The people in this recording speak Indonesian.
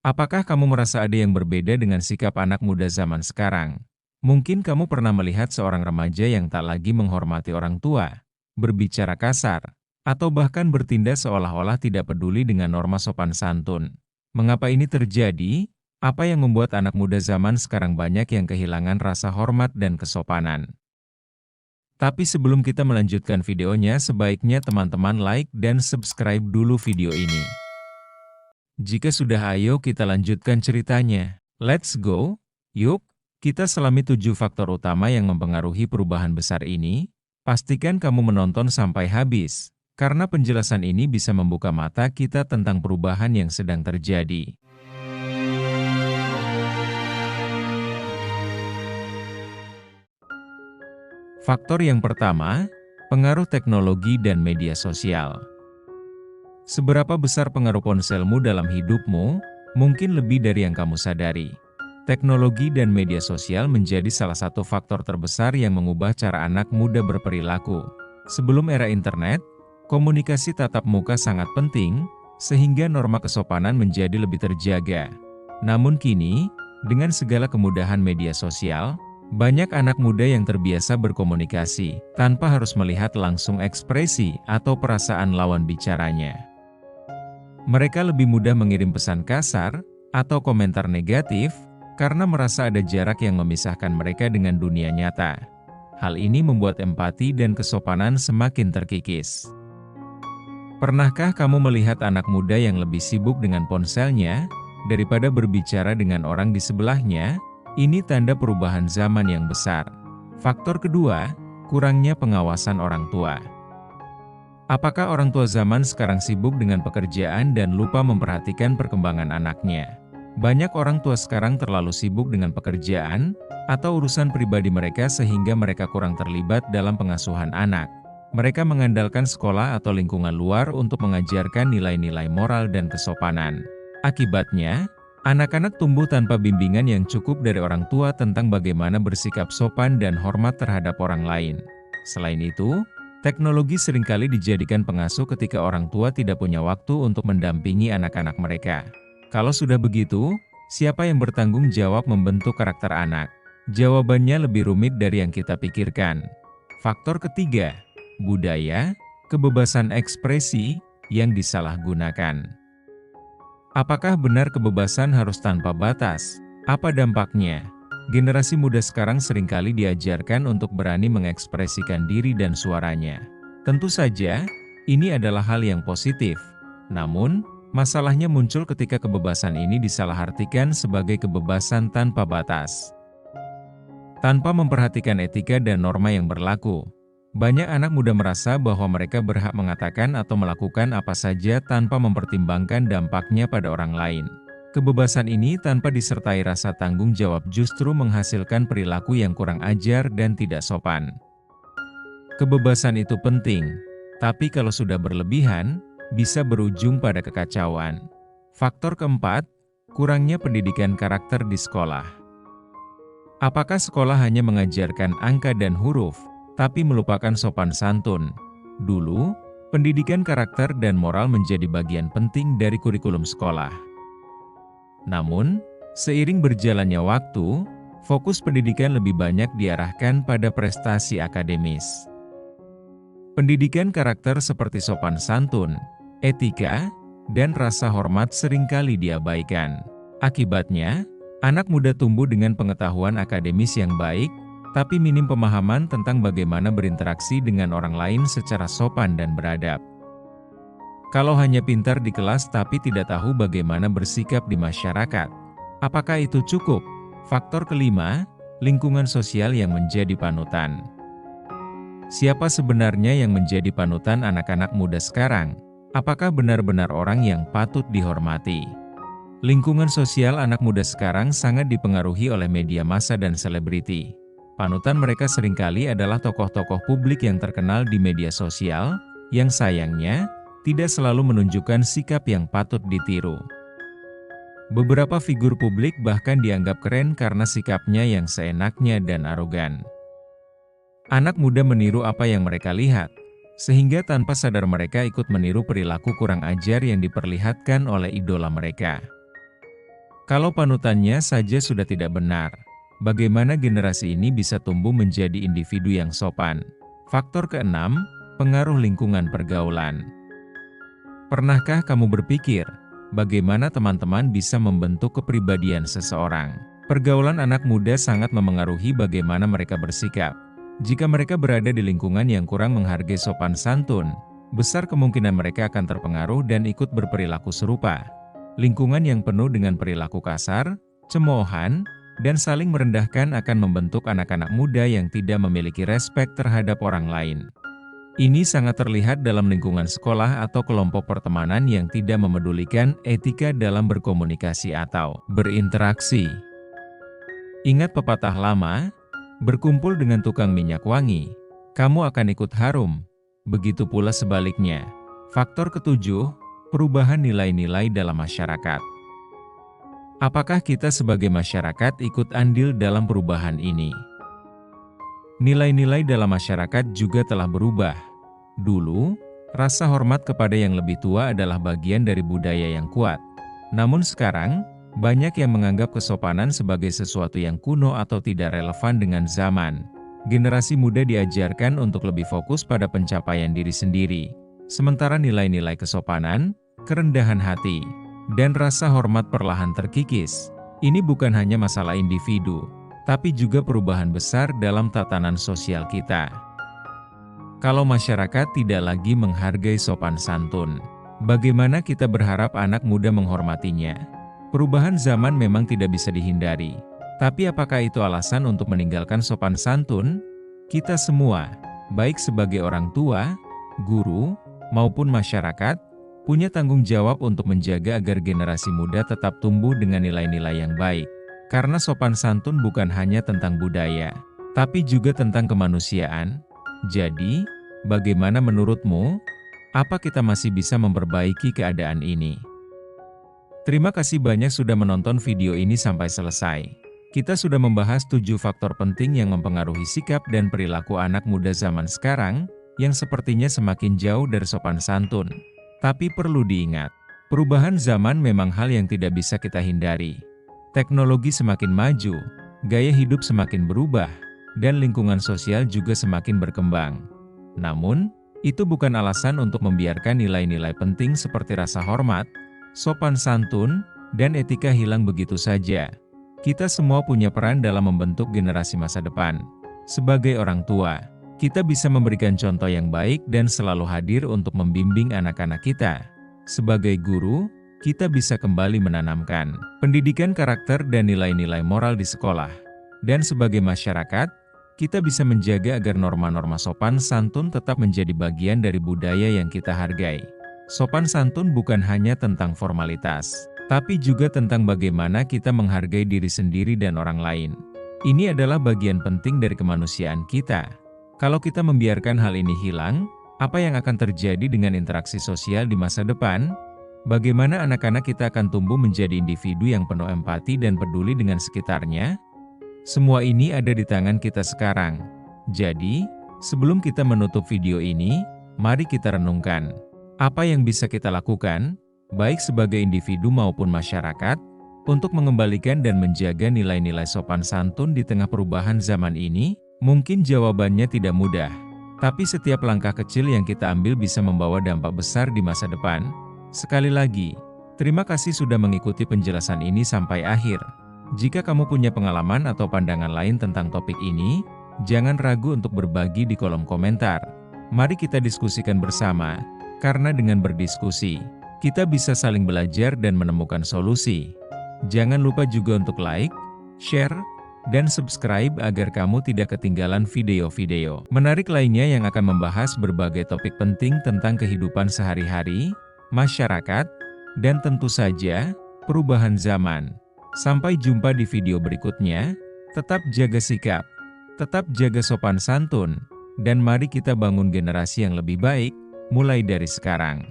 Apakah kamu merasa ada yang berbeda dengan sikap anak muda zaman sekarang? Mungkin kamu pernah melihat seorang remaja yang tak lagi menghormati orang tua, berbicara kasar, atau bahkan bertindak seolah-olah tidak peduli dengan norma sopan santun. Mengapa ini terjadi? Apa yang membuat anak muda zaman sekarang banyak yang kehilangan rasa hormat dan kesopanan? Tapi sebelum kita melanjutkan videonya, sebaiknya teman-teman like dan subscribe dulu video ini. Jika sudah, ayo kita lanjutkan ceritanya. Let's go! Yuk, kita selami 7 faktor utama yang mempengaruhi perubahan besar ini. Pastikan kamu menonton sampai habis, karena penjelasan ini bisa membuka mata kita tentang perubahan yang sedang terjadi. Faktor yang pertama, pengaruh teknologi dan media sosial. Seberapa besar pengaruh ponselmu dalam hidupmu? Mungkin lebih dari yang kamu sadari. Teknologi dan media sosial menjadi salah satu faktor terbesar yang mengubah cara anak muda berperilaku. Sebelum era internet, komunikasi tatap muka sangat penting, sehingga norma kesopanan menjadi lebih terjaga. Namun kini, dengan segala kemudahan media sosial, banyak anak muda yang terbiasa berkomunikasi tanpa harus melihat langsung ekspresi atau perasaan lawan bicaranya. Mereka lebih mudah mengirim pesan kasar atau komentar negatif karena merasa ada jarak yang memisahkan mereka dengan dunia nyata. Hal ini membuat empati dan kesopanan semakin terkikis. Pernahkah kamu melihat anak muda yang lebih sibuk dengan ponselnya daripada berbicara dengan orang di sebelahnya? Ini tanda perubahan zaman yang besar. Faktor kedua, kurangnya pengawasan orang tua. Apakah orang tua zaman sekarang sibuk dengan pekerjaan dan lupa memperhatikan perkembangan anaknya? Banyak orang tua sekarang terlalu sibuk dengan pekerjaan atau urusan pribadi mereka sehingga mereka kurang terlibat dalam pengasuhan anak. Mereka mengandalkan sekolah atau lingkungan luar untuk mengajarkan nilai-nilai moral dan kesopanan. Akibatnya, anak-anak tumbuh tanpa bimbingan yang cukup dari orang tua tentang bagaimana bersikap sopan dan hormat terhadap orang lain. Selain itu, teknologi seringkali dijadikan pengasuh ketika orang tua tidak punya waktu untuk mendampingi anak-anak mereka. Kalau sudah begitu, siapa yang bertanggung jawab membentuk karakter anak? Jawabannya lebih rumit dari yang kita pikirkan. Faktor ketiga, budaya, kebebasan ekspresi yang disalahgunakan. Apakah benar kebebasan harus tanpa batas? Apa dampaknya? Generasi muda sekarang seringkali diajarkan untuk berani mengekspresikan diri dan suaranya. Tentu saja, ini adalah hal yang positif. Namun, masalahnya muncul ketika kebebasan ini disalahartikan sebagai kebebasan tanpa batas. Tanpa memperhatikan etika dan norma yang berlaku, banyak anak muda merasa bahwa mereka berhak mengatakan atau melakukan apa saja tanpa mempertimbangkan dampaknya pada orang lain. Kebebasan ini tanpa disertai rasa tanggung jawab justru menghasilkan perilaku yang kurang ajar dan tidak sopan. Kebebasan itu penting, tapi kalau sudah berlebihan, bisa berujung pada kekacauan. Faktor keempat, kurangnya pendidikan karakter di sekolah. Apakah sekolah hanya mengajarkan angka dan huruf, tapi melupakan sopan santun? Dulu, pendidikan karakter dan moral menjadi bagian penting dari kurikulum sekolah. Namun, seiring berjalannya waktu, fokus pendidikan lebih banyak diarahkan pada prestasi akademis. Pendidikan karakter seperti sopan santun, etika, dan rasa hormat seringkali diabaikan. Akibatnya, anak muda tumbuh dengan pengetahuan akademis yang baik, tapi minim pemahaman tentang bagaimana berinteraksi dengan orang lain secara sopan dan beradab. Kalau hanya pintar di kelas tapi tidak tahu bagaimana bersikap di masyarakat, apakah itu cukup? Faktor kelima, lingkungan sosial yang menjadi panutan. Siapa sebenarnya yang menjadi panutan anak-anak muda sekarang? Apakah benar-benar orang yang patut dihormati? Lingkungan sosial anak muda sekarang sangat dipengaruhi oleh media massa dan selebriti. Panutan mereka seringkali adalah tokoh-tokoh publik yang terkenal di media sosial, yang sayangnya tidak selalu menunjukkan sikap yang patut ditiru. Beberapa figur publik bahkan dianggap keren karena sikapnya yang seenaknya dan arogan. Anak muda meniru apa yang mereka lihat, sehingga tanpa sadar mereka ikut meniru perilaku kurang ajar yang diperlihatkan oleh idola mereka. Kalau panutannya saja sudah tidak benar, bagaimana generasi ini bisa tumbuh menjadi individu yang sopan? Faktor keenam, pengaruh lingkungan pergaulan. Pernahkah kamu berpikir, bagaimana teman-teman bisa membentuk kepribadian seseorang? Pergaulan anak muda sangat memengaruhi bagaimana mereka bersikap. Jika mereka berada di lingkungan yang kurang menghargai sopan santun, besar kemungkinan mereka akan terpengaruh dan ikut berperilaku serupa. Lingkungan yang penuh dengan perilaku kasar, cemoohan, dan saling merendahkan akan membentuk anak-anak muda yang tidak memiliki respek terhadap orang lain. Ini sangat terlihat dalam lingkungan sekolah atau kelompok pertemanan yang tidak memedulikan etika dalam berkomunikasi atau berinteraksi. Ingat pepatah lama, berkumpul dengan tukang minyak wangi, kamu akan ikut harum. Begitu pula sebaliknya. Faktor ketujuh, perubahan nilai-nilai dalam masyarakat. Apakah kita sebagai masyarakat ikut andil dalam perubahan ini? Nilai-nilai dalam masyarakat juga telah berubah. Dulu, rasa hormat kepada yang lebih tua adalah bagian dari budaya yang kuat. Namun sekarang, banyak yang menganggap kesopanan sebagai sesuatu yang kuno atau tidak relevan dengan zaman. Generasi muda diajarkan untuk lebih fokus pada pencapaian diri sendiri. Sementara nilai-nilai kesopanan, kerendahan hati, dan rasa hormat perlahan terkikis. Ini bukan hanya masalah individu, tapi juga perubahan besar dalam tatanan sosial kita. Kalau masyarakat tidak lagi menghargai sopan santun, bagaimana kita berharap anak muda menghormatinya? Perubahan zaman memang tidak bisa dihindari, tapi apakah itu alasan untuk meninggalkan sopan santun? Kita semua, baik sebagai orang tua, guru, maupun masyarakat, punya tanggung jawab untuk menjaga agar generasi muda tetap tumbuh dengan nilai-nilai yang baik. Karena sopan santun bukan hanya tentang budaya, tapi juga tentang kemanusiaan. Jadi, bagaimana menurutmu? Apa kita masih bisa memperbaiki keadaan ini? Terima kasih banyak sudah menonton video ini sampai selesai. Kita sudah membahas 7 faktor penting yang mempengaruhi sikap dan perilaku anak muda zaman sekarang, yang sepertinya semakin jauh dari sopan santun. Tapi perlu diingat, perubahan zaman memang hal yang tidak bisa kita hindari. Teknologi semakin maju, gaya hidup semakin berubah, dan lingkungan sosial juga semakin berkembang. Namun, itu bukan alasan untuk membiarkan nilai-nilai penting seperti rasa hormat, sopan santun, dan etika hilang begitu saja. Kita semua punya peran dalam membentuk generasi masa depan. Sebagai orang tua, kita bisa memberikan contoh yang baik dan selalu hadir untuk membimbing anak-anak kita. Sebagai guru, kita bisa kembali menanamkan pendidikan karakter dan nilai-nilai moral di sekolah. Dan sebagai masyarakat, kita bisa menjaga agar norma-norma sopan santun tetap menjadi bagian dari budaya yang kita hargai. Sopan santun bukan hanya tentang formalitas, tapi juga tentang bagaimana kita menghargai diri sendiri dan orang lain. Ini adalah bagian penting dari kemanusiaan kita. Kalau kita membiarkan hal ini hilang, apa yang akan terjadi dengan interaksi sosial di masa depan? Bagaimana anak-anak kita akan tumbuh menjadi individu yang penuh empati dan peduli dengan sekitarnya? Semua ini ada di tangan kita sekarang. Jadi, sebelum kita menutup video ini, mari kita renungkan. Apa yang bisa kita lakukan, baik sebagai individu maupun masyarakat, untuk mengembalikan dan menjaga nilai-nilai sopan santun di tengah perubahan zaman ini? Mungkin jawabannya tidak mudah, tapi setiap langkah kecil yang kita ambil bisa membawa dampak besar di masa depan. Sekali lagi, terima kasih sudah mengikuti penjelasan ini sampai akhir. Jika kamu punya pengalaman atau pandangan lain tentang topik ini, jangan ragu untuk berbagi di kolom komentar. Mari kita diskusikan bersama, karena dengan berdiskusi, kita bisa saling belajar dan menemukan solusi. Jangan lupa juga untuk like, share, dan subscribe agar kamu tidak ketinggalan video-video menarik lainnya yang akan membahas berbagai topik penting tentang kehidupan sehari-hari, masyarakat, dan tentu saja, perubahan zaman. Sampai jumpa di video berikutnya, tetap jaga sikap, tetap jaga sopan santun, dan mari kita bangun generasi yang lebih baik, mulai dari sekarang.